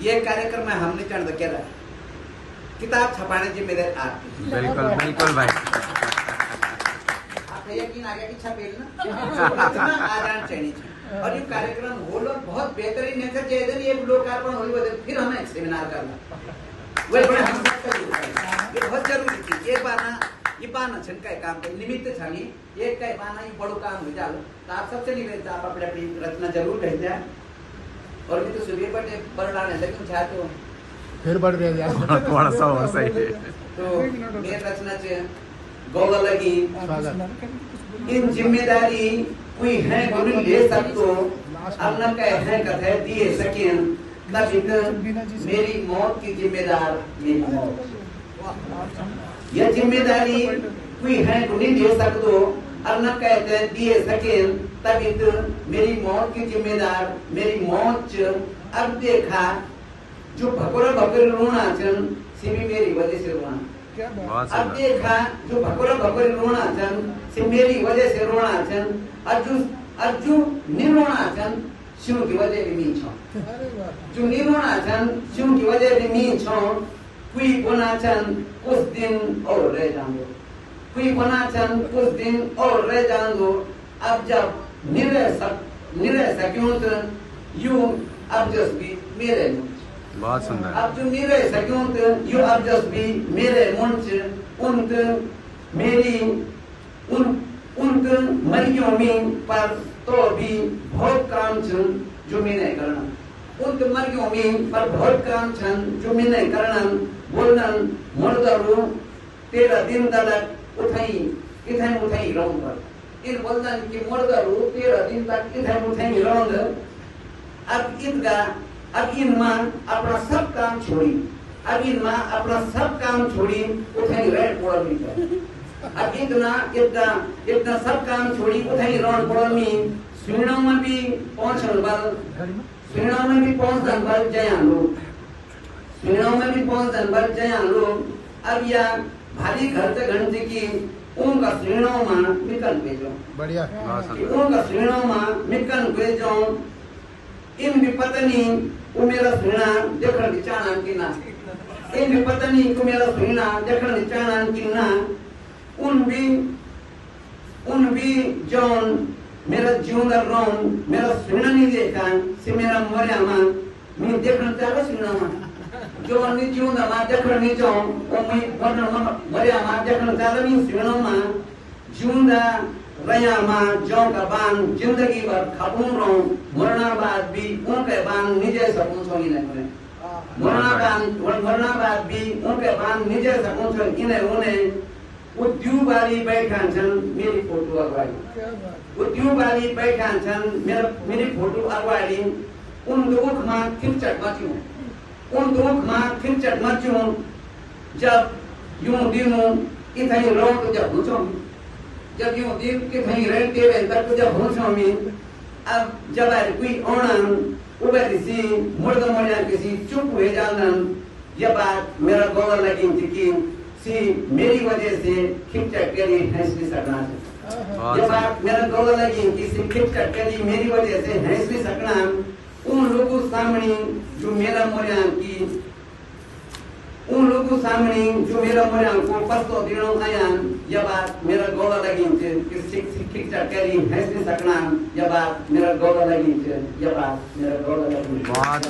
ये कार्यक्रम में हमने चढ़ के रहा किताब छपाने जी मेरे आप बिल्कुल बिल्कुल भाई आपको यकीन आ गया कि छपेल ना इतना आजान चाहिए और ये कार्यक्रम हो लोग बहुत बेहतरीन है सर जैसे ये लोकार्पण हो फिर हमें एक सेमिनार करना वो बड़े हम ये बहुत जरूरी थी ये पाना छन का काम कर निमित्त छनी एक का पाना ये बड़ो काम हो जालो तो आप सबसे निवेदन आप अपने अपनी रचना जरूर कह जाए और भी तो सुबह बड़े बरडाने लेकिन चाहते हो फिर बढ़ गया थोड़ा सा और सही तो ये रचना से गौला लगी इन जिम्मेदारी कोई है गुण ले सकतो अन्न का है कथे दिए सकें तभी तो मेरी मौत की जिम्मेदार मेरी मौत यह जिम्मेदारी कोई है गुण ले सकतो अन्न कहते दिए सकें तभी तो मेरी मौत की जिम्मेदार मेरी मौत अब देखा जो भकोरा भकोरे रोना चन से भी मेरी वजह से रोना अब देखा जो भकोरा भकोरे रोना चन से मेरी वजह से रोना चन अर्जु निर्रोना चन शिव की वजह भी मी छो जो निर्रोना चन शिव की वजह भी मी छो कोई बना चन कुछ दिन और रह जाऊंगा कोई बना चन कुछ दिन और रह जाऊंगा अब जब निरह सक्यों तो यू अब जस्ट भी मेरे बहुत सुंदर अब जो निरह सक्यों तो यू अब जस्ट भी मेरे मुंच उन मेरी उन मरियों में पर तो भी बहुत काम छन जो मैंने करना उन मरियों में पर बहुत काम छन जो मैंने करना बोलना मर्दरू तेरा दिन तक उठाई रहूं पर इन बोलना कि मर्दरू तेरा दिन तक उठाई रहूं अब इन माँ अपना सब काम छोड़ी अब इन माँ अपना सब काम छोड़ी उठाई रेड पड़ा भी अब इतना सब काम छोड़ी उठाई रोड पड़ा में सुनाव में भी पहुंचन बल जयान लोग सुनाव में भी पहुंचन बल जयान लोग अब या भारी घर से घंटे की उनका सुनाव में मिकन भेजो बढ़िया उनका सुनाव में मिकन भेजो इन भी पत्नी को मेरा सुना देखकर विचारण की ना इन भी पत्नी को मेरा सुना देखकर विचारण की ना उन भी जौन मेरा जीवन रोन मेरा सुना नहीं देखा से मेरा मरिया मां मैं देखना चाहता सुना मां जो अन्य जीवन मां देखना नहीं जाऊं वो मैं मरिया मां देखना चाहता नहीं सुना मां जीवन रया मां जो का बान जिंदगी भर खापूं रहो मरना बाद भी उनके बान निजे सकूं छोड़ी नहीं करे मरना बाद भी उनके बान निजे सकूं छोड़ी इन्हें उन्हें उद्योग वाली बैठा छन मेरी फोटो अगवाड़ी उद्योग वाली बैठा छन मेरी फोटो अगवाड़ी उन दुख में खिंचट मचूं जब यूं दिनों इतनी रोक जब पूछो जब यूं दिन के कहीं रहते रहे तब जब पूछो में अब जब कोई ओणन उबे सी मुर्द मरिया किसी चुप हुए जाना ये बात मेरा गौर लगी थी कि सी मेरी वजह से खिंचट करी हैंसली सकना ये बात मेरा गौर लगी कि सी खिंचट करी मेरी वजह से हैंसली सकना उन लोगों सामने जो मेरा मोरिया की उन लोगों सामने जो मेरा मोरिया को पस्तो दिनों आया ये बात मेरा गौर लगी थी कि सी खिंचट करी हैंसली सकना ये बात मेरा गौर लगी थी ये बात मेरा गौर लगी बहुत